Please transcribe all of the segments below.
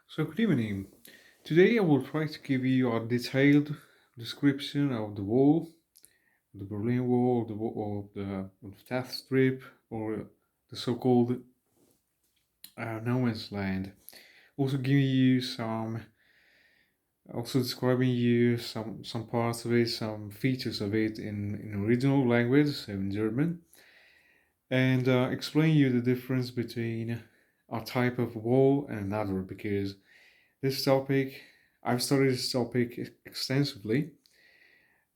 So, good evening. Today I will try to give you a detailed description of the wall, the Berlin Wall, of the Death Strip, or the so-called no man's land. Also giving you also describing you some parts of it, some features of it in original language, so in German, and explain you the difference between a type of wall and another, because this topic, I've studied this topic extensively,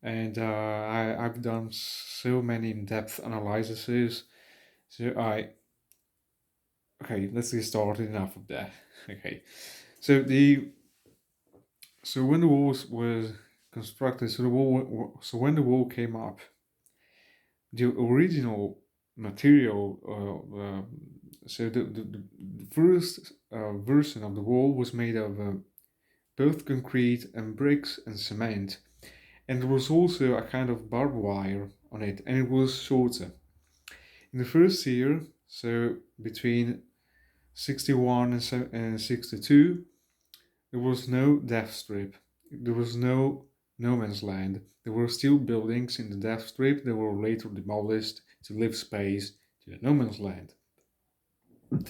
and I've done so many in-depth analyses. So okay, let's get started. Enough of that. Okay, so when the wall was constructed, so when the wall came up, the original material, the first version of the wall was made of both concrete and bricks and cement. And there was also a kind of barbed wire on it, and it was shorter. In the first year, so between 61 and 62, there was no death strip. There was no man's land. There were still buildings in the death strip that were later demolished to leave space to the no man's land.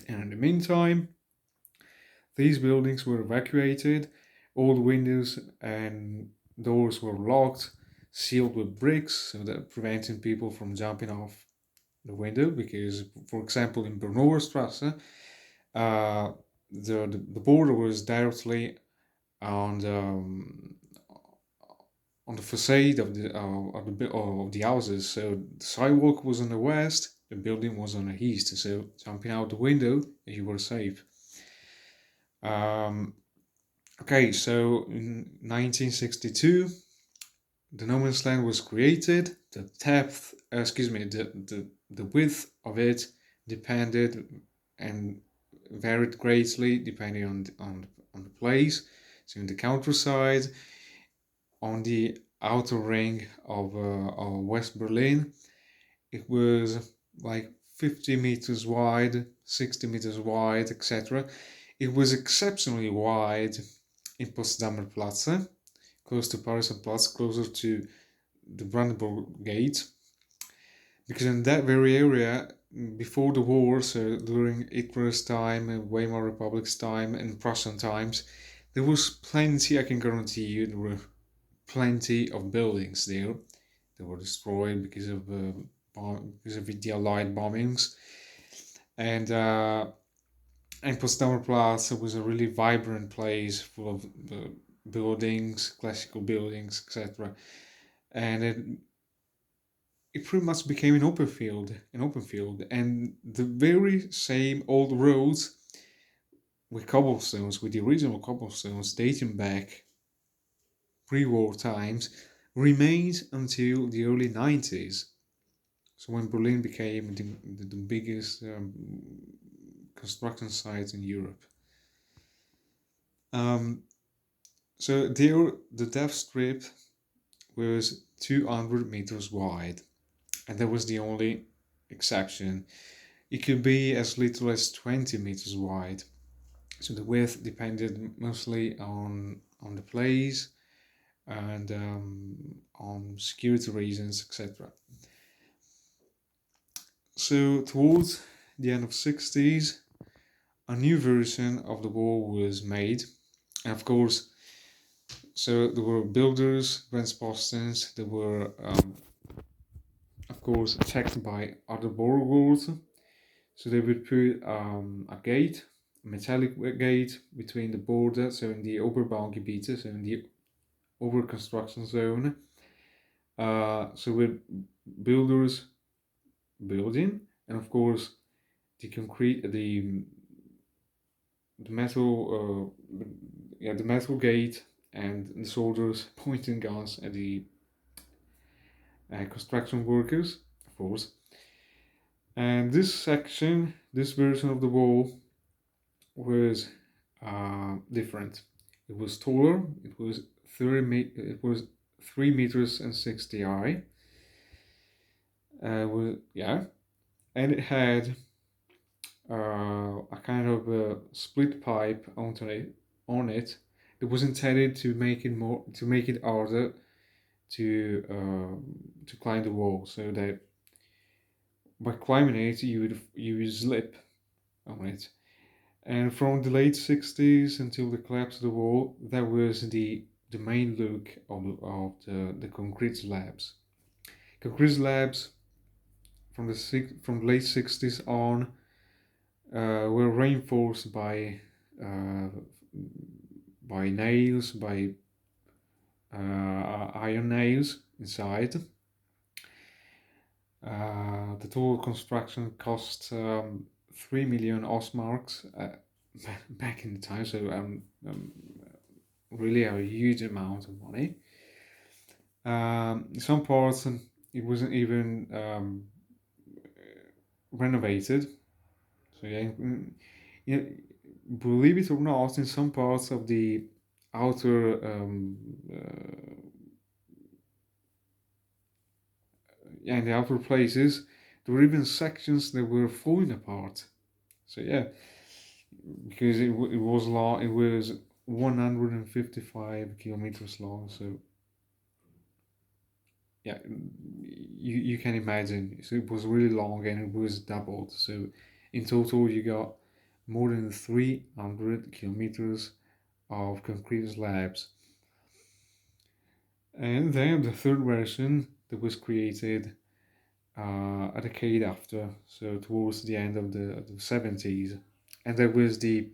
And in the meantime, these buildings were evacuated, all the windows and doors were locked, sealed with bricks, so that preventing people from jumping off the window. Because, for example, in Bernauer Strasse, uh, the border was directly on the facade of the houses. So the sidewalk was on the west, the building was on the east. So jumping out the window, you were safe. Um, Okay, so in 1962, the no man's land was created. The depth, excuse me, the width of it depended and varied greatly depending on the place. So in the countryside, on the outer ring of West Berlin, it was like 50 meters wide, 60 meters wide, etc. It was exceptionally wide in Potsdamer Platz, close to Platz, closer to the Brandenburg Gate, because in that very area, before the war, so during Hitler's time, Weimar Republic's time, and Prussian times, there was plenty, I can guarantee you, there were plenty of buildings there that were destroyed because of the Allied bombings. And Potsdamer Platz was a really vibrant place full of buildings, classical buildings, etc. And it pretty much became an open field, and the very same old roads with the original cobblestones dating back pre-war times, remained until the early 90s. So when Berlin became the biggest construction site in Europe. Um, so there, the depth strip was 200 meters wide, and that was the only exception. It could be as little as 20 meters wide. So the width depended mostly on the place and on security reasons, etc. So towards the end of 60s, a new version of the wall was made, and of course, so there were builders, Rens Postens, there were of course checked by other borrowers. So they would put a gate, a metallic gate between the border, so in the Oberbaugebiete, so in the over construction zone. So with builders building, and of course the metal, the metal gate, and the soldiers pointing guns at the construction workers, of course. And this version of the wall was different. It was taller. It was 3 meters and 60 high. Yeah, and it had a kind of a split pipe onto it, on it that was intended to make it harder to climb the wall, so that by climbing it you would slip on it. And from the late 60s until the collapse of the wall, that was the main look of the concrete slabs. Concrete slabs from the late 60s on were reinforced uh, by nails, by iron nails inside. The total construction cost 3 million Ostmarks back in the time, so really a huge amount of money. Some parts it wasn't even renovated. So yeah, you know, believe it or not, in some parts of the outer yeah, in the outer places, there were even sections that were falling apart. So yeah, because it was long, it was 155 kilometers long. So yeah, you can imagine. So it was really long and it was doubled. So in total, you got more than 300 kilometers of concrete slabs. And then the third version that was created a decade after, so towards the end of the 70s, and that was the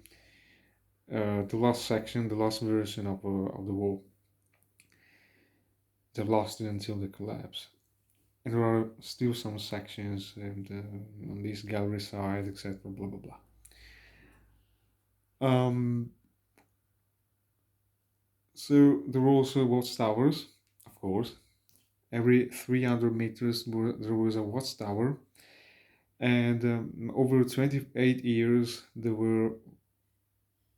last section, the last version of the wall. They lost it until the collapse. And there are still some sections and, on this gallery side, etc. Blah blah blah. So there were also watchtowers, of course. Every 300 meters there was a watchtower, and over 28 years there were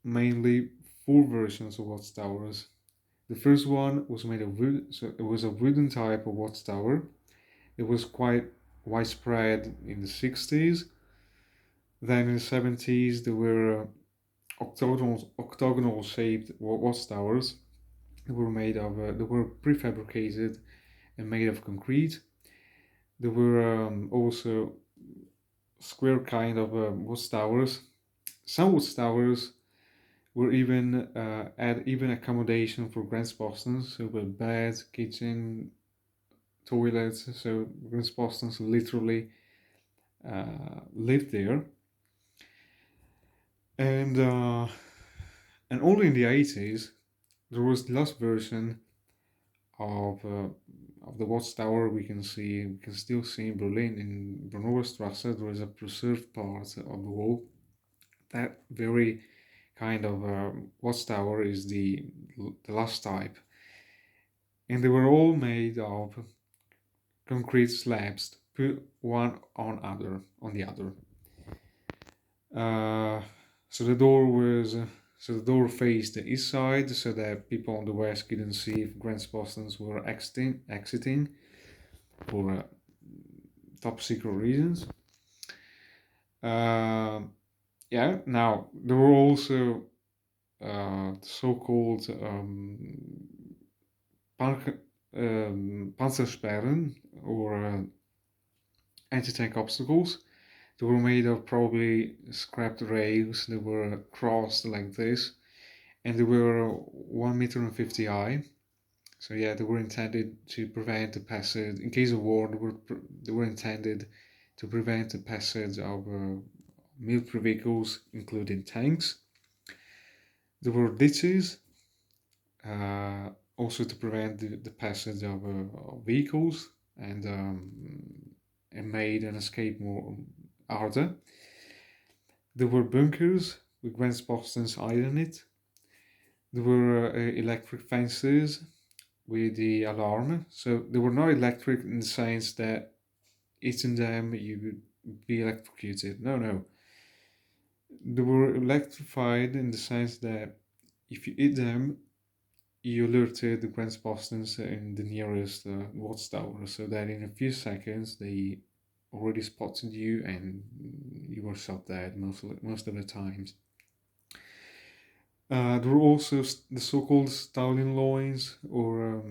mainly four versions of watchtowers. The first one was made of wood, so it was a wooden type of watchtower. It was quite widespread in the 60s. Then in the 70s there were octagonal shaped watchtowers. They were prefabricated and made of concrete. There were also square kind of watchtowers. Some watchtowers were even had even accommodation for Grensbostons, so with bed, kitchen, toilets. So Grensbostons literally lived there, and only in the 80s there was the last version of the watchtower. We can still see in Berlin, in Brunnower Strasse. There is a preserved part of the wall. That very kind of watchtower is the last type, and they were all made of concrete slabs put one on the other. Uh, so the door was so the door faced the east side, so that people on the west couldn't see if Grensbostons were exiting for top secret reasons. Yeah. Now there were also so-called Panzersperren, or anti-tank obstacles. They were made of probably scrapped rails that were crossed like this, and they were 1 meter and 50 high. So yeah, they were intended to prevent the passage in case of war. They were intended to prevent the passage of military vehicles, including tanks. There were ditches, also to prevent the passage of vehicles, and made an escape more harder. There were bunkers with Grensbostons hiding it. There were electric fences with the alarm. So they were not electric in the sense that hitting them you would be electrocuted. No, no. They were electrified in the sense that if you hit them, you alerted the Grensbostons in the nearest watchtower, so that in a few seconds they already spotted you and you were shot dead most of the times. There were also the so-called Stalin loins, or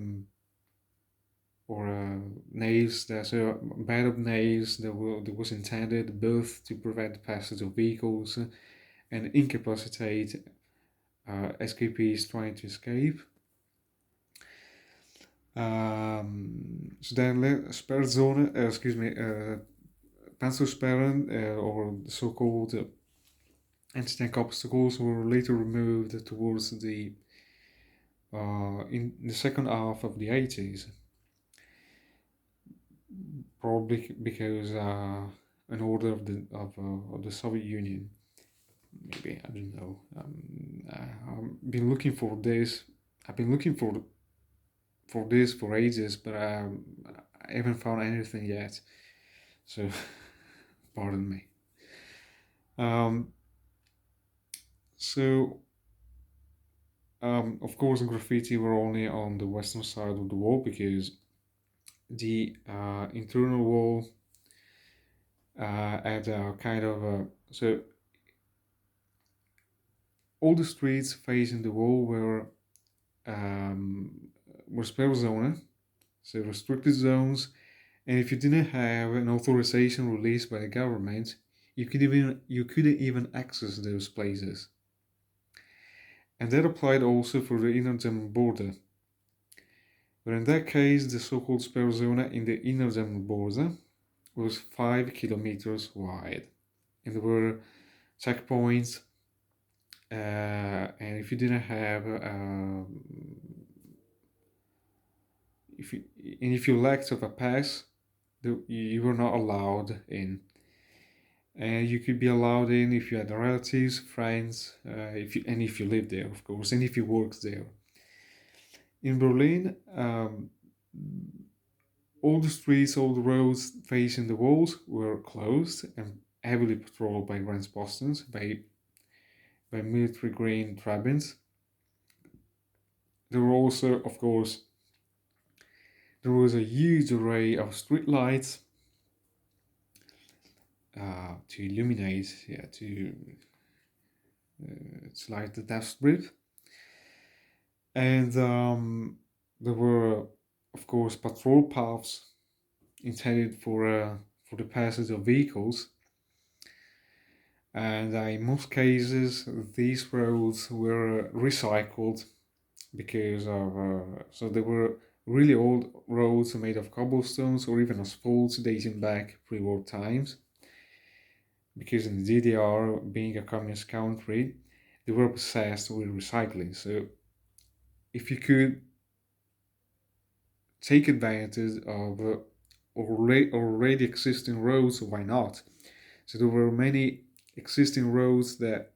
nails. There's a bed of nails that was intended both to prevent the passage of vehicles and incapacitate escapees trying to escape. Så then sperrzone, Panzersperren, or the so-called anti-tank obstacles, were later removed towards the in the second half of the 80s, probably because an order of the Soviet Union. Maybe, I don't know. I've been looking for this. I've been looking for this for ages, but I haven't found anything yet. So, pardon me. So, of course, graffiti were only on the western side of the wall, because the internal wall had a kind of so all the streets facing the wall were spare zones, so restricted zones, and if you didn't have an authorization released by the government, you couldn't even access those places. And that applied also for the inner German border. But in that case, the so-called spare zone in the inner German border was 5 kilometers wide, and there were checkpoints. And if you didn't have, if you lacked of a pass, you were not allowed in. And you could be allowed in if you had relatives, friends, if you lived there, of course, and if you worked there. In Berlin, all the streets, all the roads facing the walls were closed and heavily patrolled by Grenzpostens, by military green Trabants. There were also, of course, there was a huge array of street lights to illuminate, to light the death strip. And there were, of course, patrol paths intended for the passage of vehicles. And in most cases, these roads were recycled because of so they were really old roads made of cobblestones or even asphalt dating back pre-war times. Because in the DDR, being a communist country, they were obsessed with recycling. So if you could take advantage of already existing roads, why not? So there were many existing roads that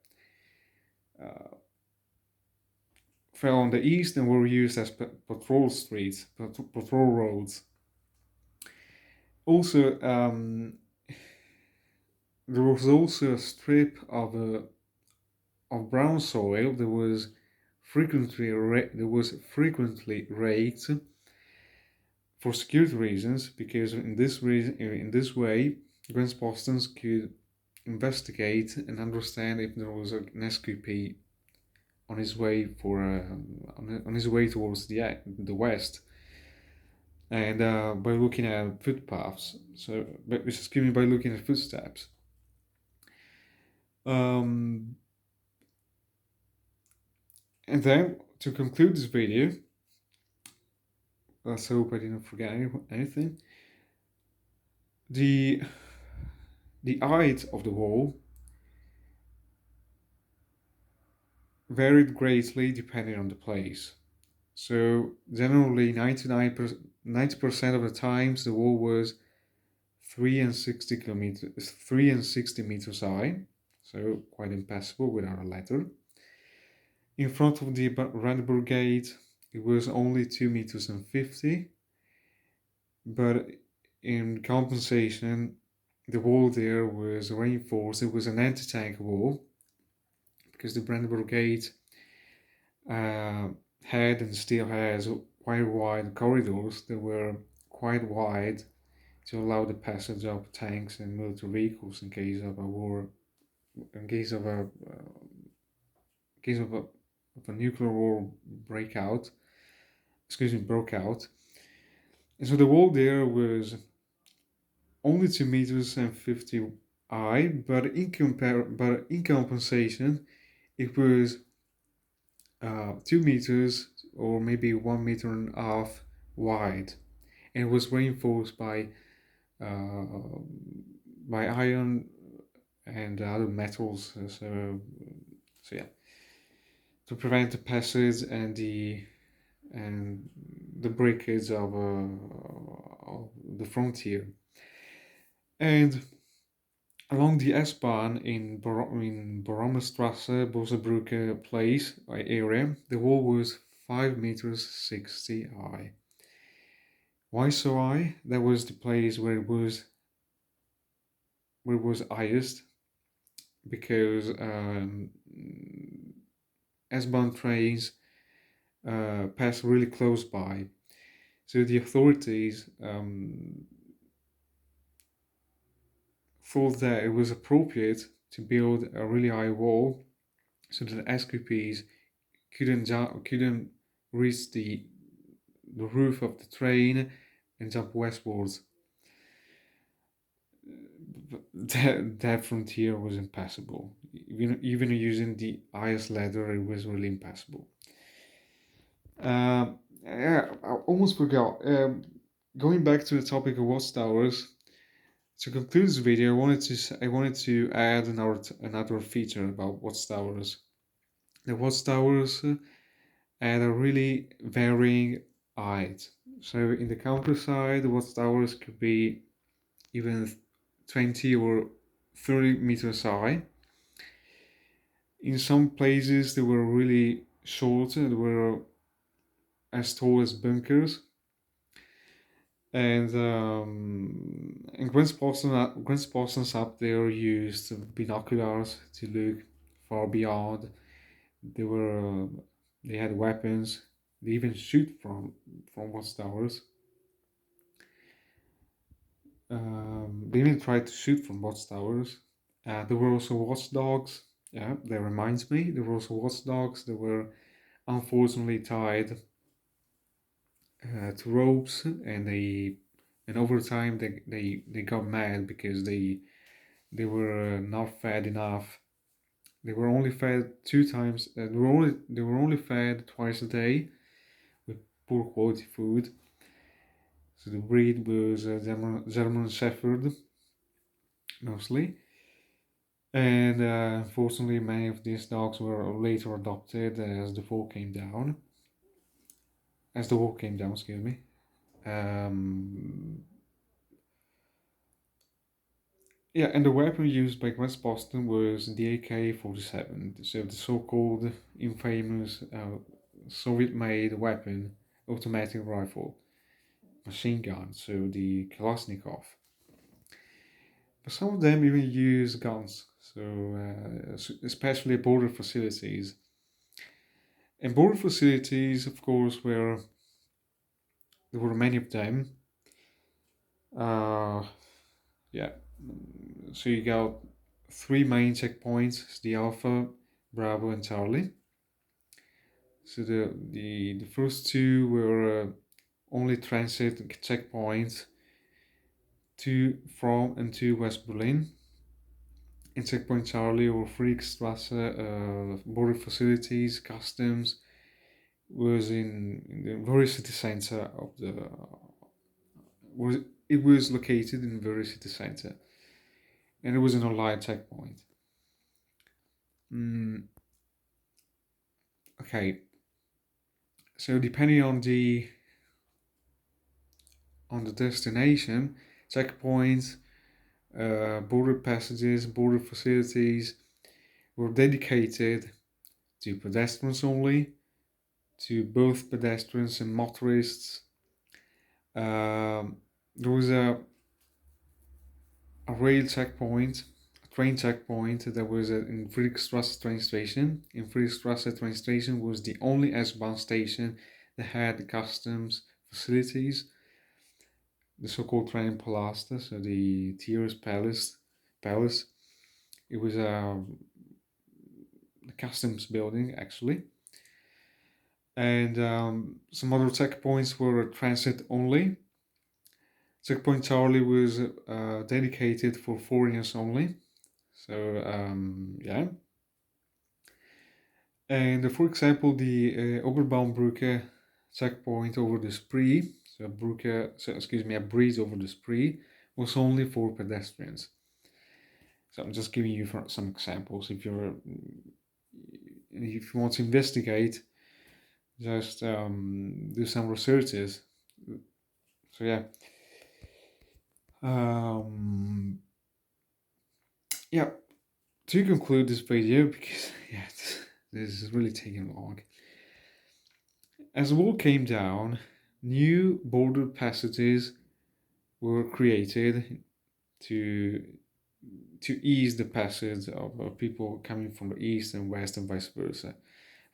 fell on the east and were used as patrol streets, patrol roads. Also, there was also a strip of brown soil that was frequently raked for security reasons, because in this way, Grenzpostens could investigate and understand if there was an SQP on his way on his way towards the west, and by looking at footpaths. So, by looking at footsteps. And then to conclude this video, let's hope I didn't forget anything. The height of the wall varied greatly depending on the place. So generally 90% of the times the wall was 3 and 60 meters high, so quite impassable without a ladder. In front of the Brandenburg Gate, it was only 2 meters and 50, but in compensation, the wall there was reinforced. It was an anti-tank wall, because the Brandenburg Gate had and still has quite wide corridors that were quite wide to allow the passage of tanks and military vehicles in case of a war, in case of a a nuclear war broke out. And so the wall there was only 2 meters and 50 high, but in compensation, it was 2 meters or maybe 1 meter and a half wide, and it was reinforced uh, by iron and other metals. So yeah, to prevent the passage and the breakage of the frontier. And along the S-Bahn in Borommerstrasse, Bosebrücke Place area, the wall was 5 meters 60 high. Why so high? That was the place where it was highest, because S-Bahn trains pass really close by. So the authorities thought that it was appropriate to build a really high wall so that SQPs couldn't reach the roof of the train and jump westwards. That frontier was impassable. Even using the highest ladder, it was really impassable. Yeah, I almost forgot. Going back to the topic of watchtowers, to conclude this video, I wanted to add another feature about watchtowers. The watchtowers had a really varying height. So in the countryside, the watchtowers could be even 20 or 30 meters high. In some places, they were really short. They were as tall as bunkers. And Grensposten up there used binoculars to look far beyond. They had weapons. They even shoot from watchtowers. They even tried to shoot from watchtowers. There were also watchdogs. Yeah, that reminds me. There were also watchdogs that were unfortunately tied to ropes, and over time they got mad because they were not fed enough. They were only fed 2 times. They were only fed twice a day with poor quality food. So the breed was German Shepherd mostly, and unfortunately many of these dogs were later adopted as the wall came down. Excuse me. Um, Yeah, and the weapon used by Grensposten was the AK-47, so the so-called infamous Soviet-made weapon, automatic rifle, machine gun, so the Kalashnikov. But some of them even use guns, so especially border facilities. And border facilities, of course, there were many of them. Yeah, so you got 3 main checkpoints: the Alpha, Bravo, and Charlie. So the first two were only transit checkpoints from and to West Berlin. In checkpoint Charlie or Friedrichstrasse, border facilities, customs was in the very city center of the. It was located in the very city center, and it was an online checkpoint. Okay, so depending on the destination, checkpoints, border passages, border facilities were dedicated to pedestrians only, to both pedestrians and motorists. There was a rail checkpoint, a train checkpoint that was in Friedrichstrasse train station. In Friedrichstrasse train station was the only S-Bahn station that had customs facilities. The so-called train Palast, so the Tears Palace. It was a customs building actually. And some other checkpoints were transit only. Checkpoint Charlie was dedicated for foreigners only. So yeah. And for example, the Oberbaumbrücke checkpoint over the Spree, so a bridge over the Spree, was only for pedestrians. So I'm just giving you some examples. If you want to investigate, just do some researches. So yeah. Yeah, to conclude this video, because yeah, this is really taking long. As the wall came down, new border passages were created to ease the passage of people coming from the east and west and vice versa.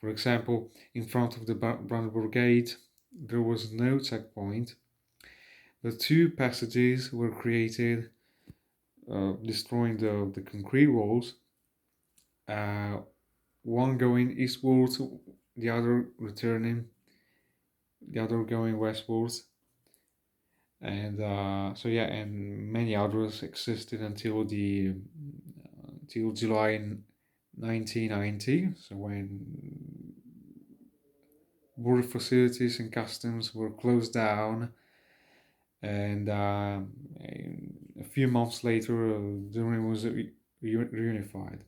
For example, in front of the Brandenburg Gate, there was no checkpoint, but two passages were created, destroying the concrete walls. One going eastwards, the other returning, the other going westwards. And so yeah, and many others existed until July 1990. So when border facilities and customs were closed down, and a few months later, Germany was reunified.